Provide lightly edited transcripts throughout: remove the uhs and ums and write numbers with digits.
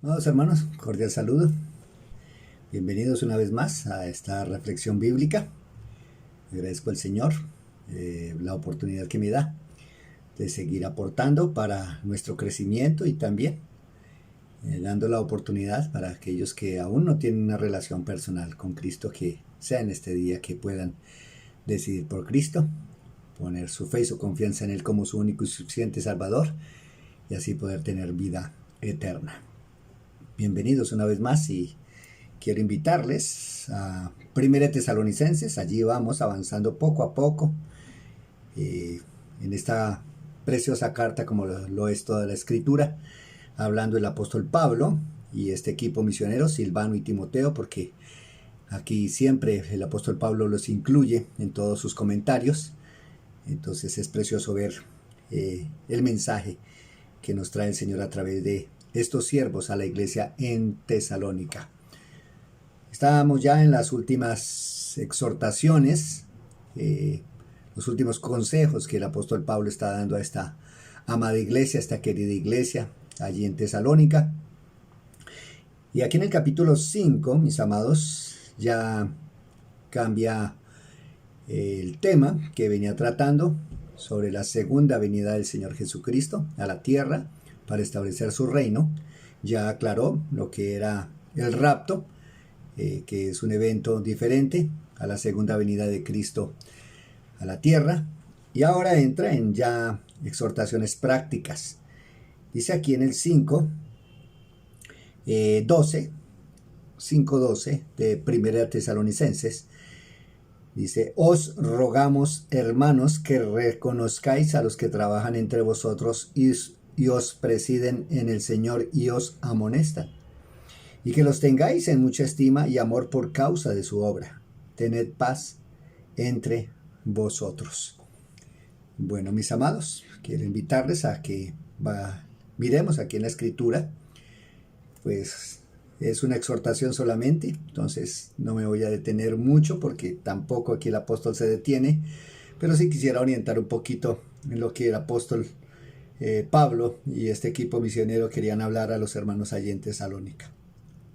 Amados hermanos, cordial saludo. Bienvenidos una vez más a esta reflexión bíblica. Agradezco al Señor la oportunidad que me da de seguir aportando para nuestro crecimiento y también dando la oportunidad para aquellos que aún no tienen una relación personal con Cristo, que sea en este día que puedan decidir por Cristo, poner su fe y su confianza en Él como su único y suficiente Salvador y así poder tener vida eterna. Bienvenidos una vez más y quiero invitarles a 1 Tesalonicenses. Allí vamos avanzando poco a poco en esta preciosa carta, como lo es toda la escritura, hablando el apóstol Pablo y este equipo misionero, Silvano y Timoteo, porque aquí siempre el apóstol Pablo los incluye en todos sus comentarios. Entonces es precioso ver el mensaje que nos trae el Señor a través de estos siervos a la iglesia en Tesalónica. Estábamos ya en las últimas exhortaciones, los últimos consejos que el apóstol Pablo está dando a esta amada iglesia, a esta querida iglesia allí en Tesalónica. Y aquí en el capítulo 5, mis amados, ya cambia el tema que venía tratando sobre la segunda venida del Señor Jesucristo a la tierra para establecer su reino. Ya aclaró lo que era el rapto, que es un evento diferente a la segunda venida de Cristo a la tierra. Y ahora entra en ya exhortaciones prácticas. Dice aquí en el 5:12 de 1 Tesalonicenses, dice: os rogamos, hermanos, que reconozcáis a los que trabajan entre vosotros y os presiden en el Señor y os amonestan, y que los tengáis en mucha estima y amor por causa de su obra. Tened paz entre vosotros. Bueno, mis amados, quiero invitarles a que miremos aquí en la escritura. Pues es una exhortación solamente, entonces no me voy a detener mucho porque tampoco aquí el apóstol se detiene, pero sí quisiera orientar un poquito en lo que el apóstol Pablo y este equipo misionero querían hablar a los hermanos allí en Tesalónica.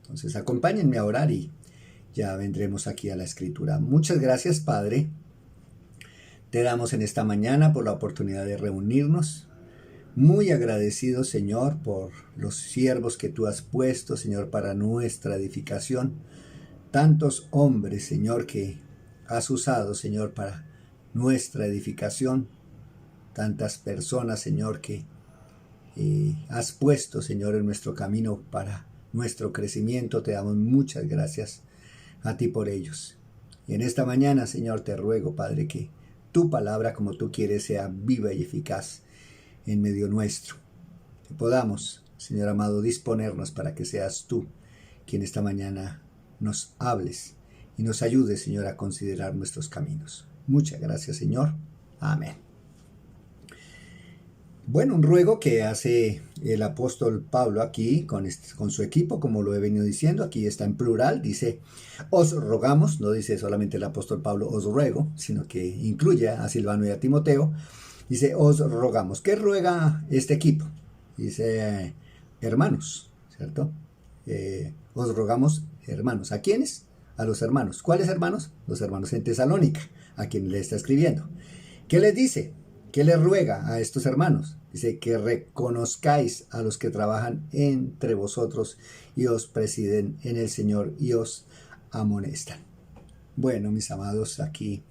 Entonces acompáñenme a orar y ya vendremos aquí a la escritura. Muchas gracias, Padre. Te damos en esta mañana por la oportunidad de reunirnos. Muy agradecido, Señor, por los siervos que tú has puesto, Señor, para nuestra edificación. Tantos hombres, Señor, que has usado, Señor, para nuestra edificación. Tantas personas, Señor, que has puesto, Señor, en nuestro camino para nuestro crecimiento. Te damos muchas gracias a ti por ellos. Y en esta mañana, Señor, te ruego, Padre, que tu palabra, como tú quieres, sea viva y eficaz en medio nuestro. Que podamos, Señor amado, disponernos para que seas tú quien esta mañana nos hables y nos ayudes, Señor, a considerar nuestros caminos. Muchas gracias, Señor. Amén. Bueno, un ruego que hace el apóstol Pablo aquí con su equipo, como lo he venido diciendo. Aquí está en plural, dice: os rogamos, no dice solamente el apóstol Pablo os ruego, sino que incluye a Silvano y a Timoteo. Dice: os rogamos. ¿Qué ruega este equipo? Dice: hermanos, ¿cierto? Os rogamos, hermanos. ¿A quiénes? A los hermanos. ¿Cuáles hermanos? Los hermanos en Tesalónica, a quienes le está escribiendo. ¿Qué les dice? ¿Qué les ruega a estos hermanos? Dice: que reconozcáis a los que trabajan entre vosotros y os presiden en el Señor y os amonestan. Bueno, mis amados, aquí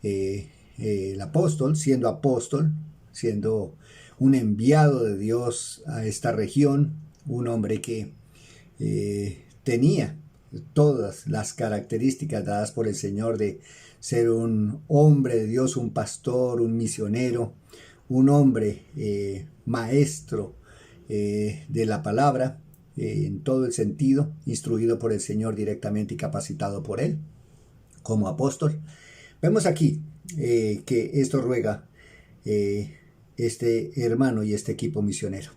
el apóstol, siendo un enviado de Dios a esta región, un hombre que tenía todas las características dadas por el Señor de ser un hombre de Dios, un pastor, un misionero, un hombre maestro de la palabra, en todo el sentido, instruido por el Señor directamente y capacitado por Él como apóstol. Vemos aquí que esto ruega este hermano y este equipo misionero.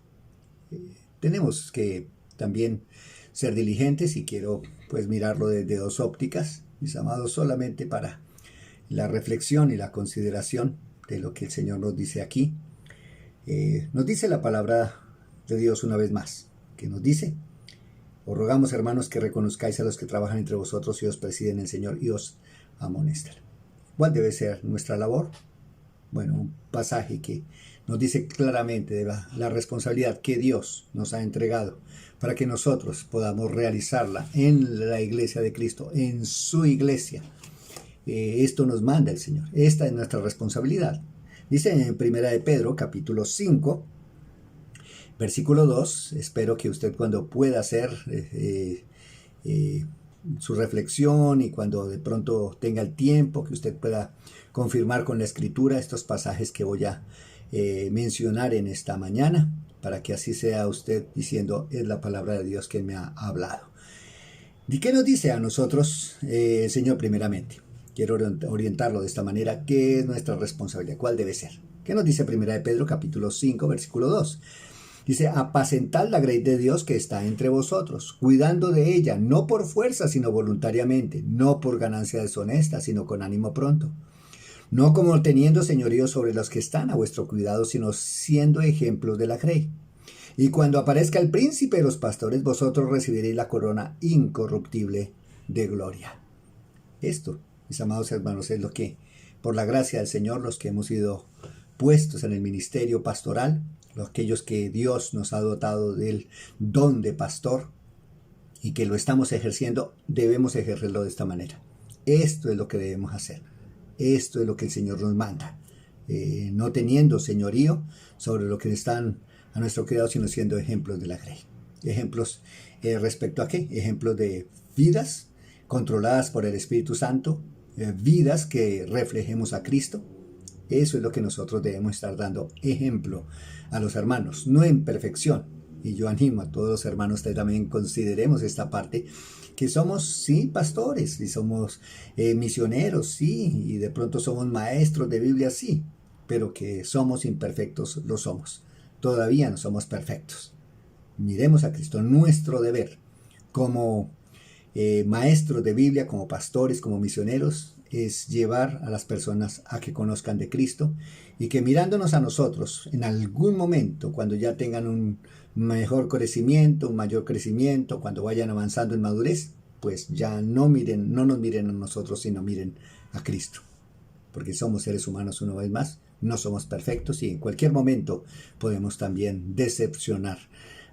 Tenemos que también ser diligentes, y quiero pues mirarlo desde dos ópticas, mis amados, solamente para la reflexión y la consideración de lo que el Señor nos dice aquí. Nos dice la palabra de Dios una vez más, que nos dice: Os rogamos, hermanos, que reconozcáis a los que trabajan entre vosotros y os presiden el Señor y os amonestan. ¿Cuál debe ser nuestra labor? Bueno, un pasaje que nos dice claramente de la responsabilidad que Dios nos ha entregado para que nosotros podamos realizarla en la iglesia de Cristo, en su iglesia. Esto nos manda el Señor. Esta es nuestra responsabilidad. Dice en 1 de Pedro, capítulo 5, versículo 2, espero que usted cuando pueda hacer su reflexión y cuando de pronto tenga el tiempo, que usted pueda confirmar con la escritura estos pasajes que voy a mencionar en esta mañana, para que así sea usted diciendo, es la palabra de Dios que me ha hablado. ¿Y qué nos dice a nosotros el Señor primeramente? Quiero orientarlo de esta manera. ¿Qué es nuestra responsabilidad? ¿Cuál debe ser? ¿Qué nos dice 1 de Pedro capítulo 5, versículo 2? Dice, apacentad la grey de Dios que está entre vosotros, cuidando de ella, no por fuerza, sino voluntariamente, no por ganancia deshonesta, sino con ánimo pronto. No como teniendo señorío sobre los que están a vuestro cuidado, sino siendo ejemplos de la grey. Y cuando aparezca el príncipe de los pastores, vosotros recibiréis la corona incorruptible de gloria. Esto, mis amados hermanos, es lo que, por la gracia del Señor, los que hemos sido puestos en el ministerio pastoral, aquellos que Dios nos ha dotado del don de pastor y que lo estamos ejerciendo, debemos ejercerlo de esta manera. Esto es lo que debemos hacer. Esto es lo que el Señor nos manda. No teniendo señorío sobre lo que están a nuestro cuidado, sino siendo ejemplos de la grey. Ejemplos respecto a qué? Ejemplos de vidas controladas por el Espíritu Santo, vidas que reflejemos a Cristo. Eso es lo que nosotros debemos estar dando ejemplo a los hermanos, no en perfección. Y yo animo a todos los hermanos que también consideremos esta parte, que somos, sí, pastores, y somos misioneros, sí, y de pronto somos maestros de Biblia, sí, pero que somos imperfectos, lo somos. Todavía no somos perfectos. Miremos a Cristo. Nuestro deber como maestros de Biblia, como pastores, como misioneros, es llevar a las personas a que conozcan de Cristo y que mirándonos a nosotros en algún momento, cuando ya tengan un mejor crecimiento, un mayor crecimiento, cuando vayan avanzando en madurez, pues ya no nos miren a nosotros, sino miren a Cristo. Porque somos seres humanos una vez más, no somos perfectos y en cualquier momento podemos también decepcionar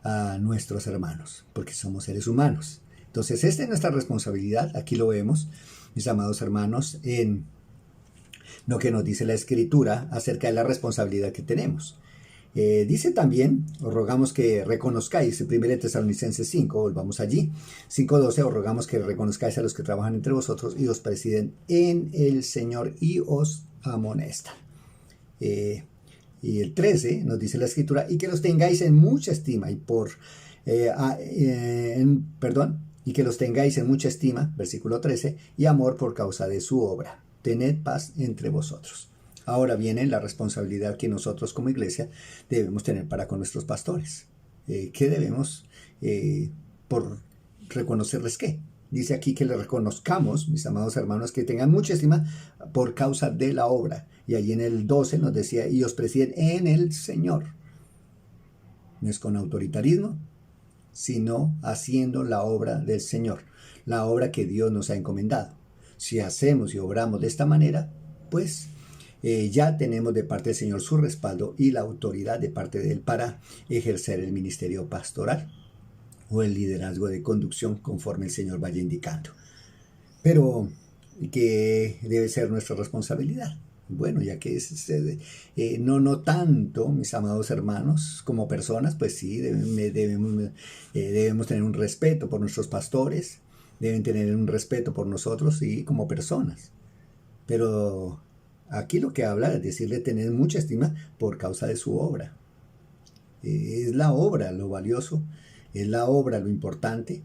a nuestros hermanos, porque somos seres humanos. Entonces, esta es nuestra responsabilidad, aquí lo vemos, mis amados hermanos, en lo que nos dice la Escritura acerca de la responsabilidad que tenemos. Dice también, os rogamos que reconozcáis, en 1 Tesalonicenses 5, volvamos allí, 5:12, os rogamos que reconozcáis a los que trabajan entre vosotros y os presiden en el Señor y os amonestan. Y el 13 nos dice la Escritura, y que los tengáis en mucha estima y que los tengáis en mucha estima, versículo 13, y amor por causa de su obra. Tened paz entre vosotros. Ahora viene la responsabilidad que nosotros como iglesia debemos tener para con nuestros pastores. ¿Qué debemos por reconocerles qué? Dice aquí que les reconozcamos, mis amados hermanos, que tengan mucha estima por causa de la obra. Y allí en el 12 nos decía, y os presiden en el Señor. No es con autoritarismo, sino haciendo la obra del Señor, la obra que Dios nos ha encomendado. Si hacemos y obramos de esta manera, pues ya tenemos de parte del Señor su respaldo y la autoridad de parte de Él para ejercer el ministerio pastoral o el liderazgo de conducción conforme el Señor vaya indicando. Pero, ¿qué debe ser nuestra responsabilidad? Bueno, ya que no tanto, mis amados hermanos, como personas, pues sí, debemos tener un respeto por nuestros pastores, deben tener un respeto por nosotros, sí, como personas. Pero aquí lo que habla es decirle tener mucha estima por causa de su obra. Es la obra lo valioso, es la obra lo importante.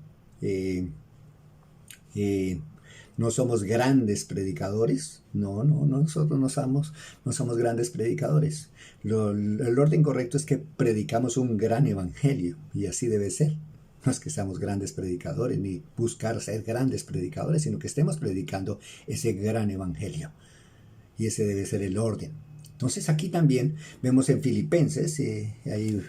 No somos grandes predicadores, nosotros no somos grandes predicadores. El orden correcto es que predicamos un gran evangelio, y así debe ser. No es que seamos grandes predicadores, ni buscar ser grandes predicadores, sino que estemos predicando ese gran evangelio. Y ese debe ser el orden. Entonces aquí también vemos en Filipenses, hay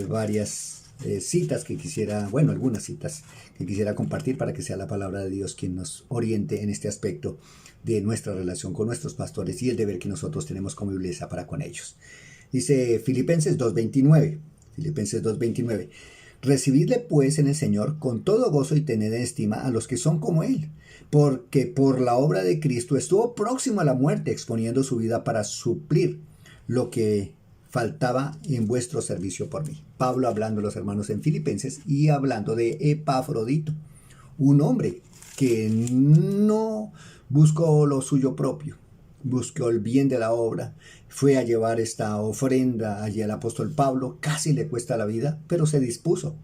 varias citas que quisiera, bueno, algunas citas que quisiera compartir para que sea la palabra de Dios quien nos oriente en este aspecto de nuestra relación con nuestros pastores y el deber que nosotros tenemos como iglesia para con ellos. Dice Filipenses 2:29, Filipenses 2:29, recibidle pues en el Señor con todo gozo y tened en estima a los que son como Él, porque por la obra de Cristo estuvo próximo a la muerte, exponiendo su vida para suplir lo que faltaba en vuestro servicio por mí. Pablo hablando a los hermanos en Filipenses y hablando de Epafrodito, un hombre que no buscó lo suyo propio, buscó el bien de la obra, fue a llevar esta ofrenda allí al apóstol Pablo, casi le cuesta la vida, pero se dispuso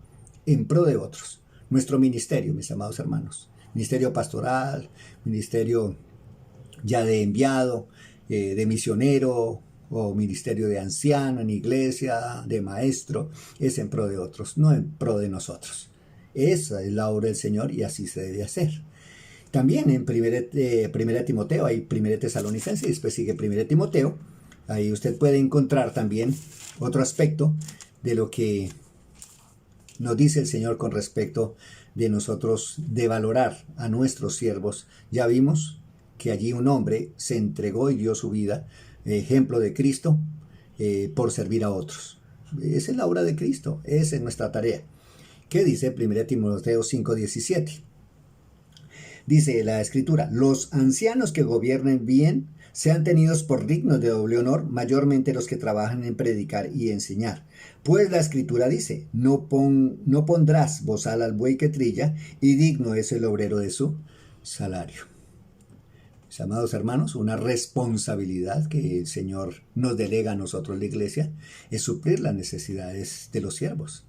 en pro de otros. Nuestro ministerio, mis amados hermanos, ministerio pastoral, ministerio ya de enviado, de misionero o ministerio de anciano en iglesia, de maestro, es en pro de otros, no en pro de nosotros. Esa es la obra del Señor y así se debe hacer. También en primera Timoteo, hay 1 Tesalonicenses y después sigue 1 Timoteo. Ahí usted puede encontrar también otro aspecto de lo que nos dice el Señor con respecto de nosotros de valorar a nuestros siervos. Ya vimos que allí un hombre se entregó y dio su vida, ejemplo de Cristo, por servir a otros. Esa es la obra de Cristo, esa es nuestra tarea. ¿Qué dice 1 Timoteo 5:17? Dice la Escritura, los ancianos que gobiernen bien sean tenidos por dignos de doble honor, mayormente los que trabajan en predicar y enseñar. Pues la Escritura dice, no pondrás bozal al buey que trilla, y digno es el obrero de su salario. Mis amados hermanos, una responsabilidad que el Señor nos delega a nosotros, la iglesia, es suplir las necesidades de los siervos.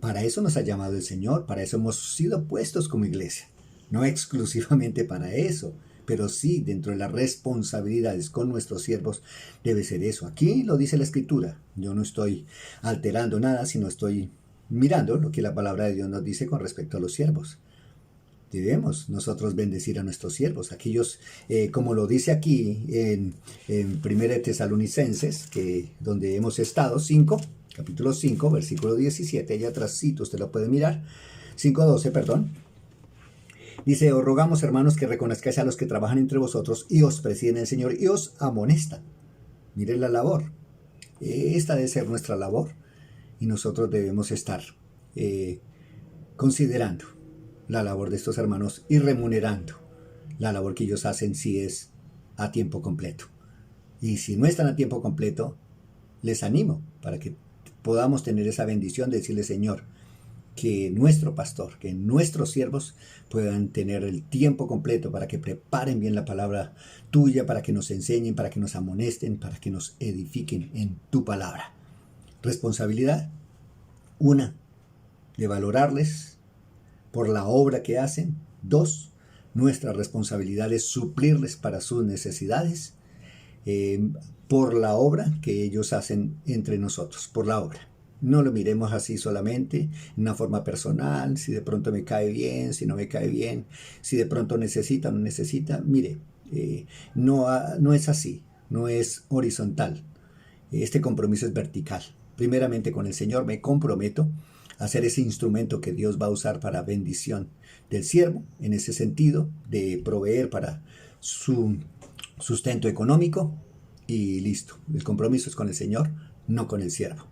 Para eso nos ha llamado el Señor, para eso hemos sido puestos como iglesia. No exclusivamente para eso, pero sí dentro de las responsabilidades con nuestros siervos debe ser eso. Aquí lo dice la Escritura. Yo no estoy alterando nada, sino estoy mirando lo que la palabra de Dios nos dice con respecto a los siervos. Debemos nosotros bendecir a nuestros siervos, aquellos, como lo dice aquí en 1 Tesalonicenses, donde hemos estado, capítulo 5, versículo 17, allá atrásito usted lo puede mirar, 5:12, perdón. Dice, os rogamos, hermanos, que reconozcáis a los que trabajan entre vosotros y os presiden el Señor y os amonestan. Miren la labor. Esta debe ser nuestra labor y nosotros debemos estar considerando la labor de estos hermanos y remunerando la labor que ellos hacen si es a tiempo completo. Y si no están a tiempo completo, les animo para que podamos tener esa bendición de decirle, Señor, que nuestro pastor, que nuestros siervos puedan tener el tiempo completo para que preparen bien la palabra tuya, para que nos enseñen, para que nos amonesten, para que nos edifiquen en tu palabra. Responsabilidad, una, de valorarles por la obra que hacen. 2, nuestra responsabilidad es suplirles para sus necesidades por la obra que ellos hacen entre nosotros, por la obra. No lo miremos así solamente, en una forma personal, si de pronto me cae bien, si no me cae bien, si de pronto necesita o no necesita. Mire, no es así, no es horizontal. Este compromiso es vertical. Primeramente con el Señor me comprometo a ser ese instrumento que Dios va a usar para bendición del siervo, en ese sentido, de proveer para su sustento económico y listo. El compromiso es con el Señor, no con el siervo.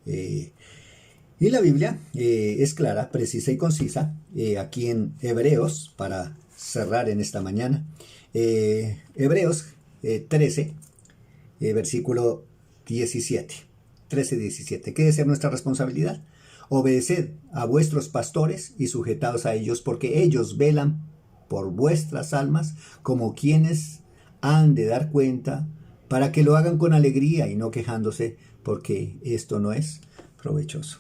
Y la Biblia es clara, precisa y concisa, aquí en Hebreos, para cerrar en esta mañana, Hebreos 13, versículo 17, 13-17, ¿qué debe ser nuestra responsabilidad? Obedeced a vuestros pastores y sujetaos a ellos, porque ellos velan por vuestras almas como quienes han de dar cuenta, para que lo hagan con alegría y no quejándose, porque esto no es provechoso.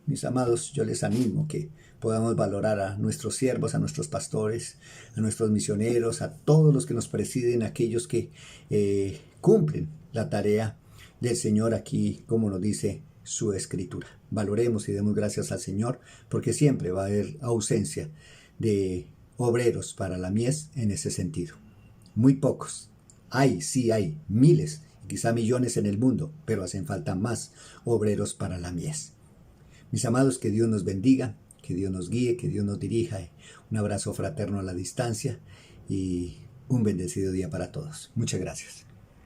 Mis amados, yo les animo que podamos valorar a nuestros siervos, a nuestros pastores, a nuestros misioneros, a todos los que nos presiden, aquellos que cumplen la tarea del Señor aquí, como nos dice su Escritura. Valoremos y demos gracias al Señor, porque siempre va a haber ausencia de obreros para la mies en ese sentido. Muy pocos. Sí hay miles, quizá millones en el mundo, pero hacen falta más obreros para la mies. Mis amados, que Dios nos bendiga, que Dios nos guíe, que Dios nos dirija. Un abrazo fraterno a la distancia y un bendecido día para todos. Muchas gracias.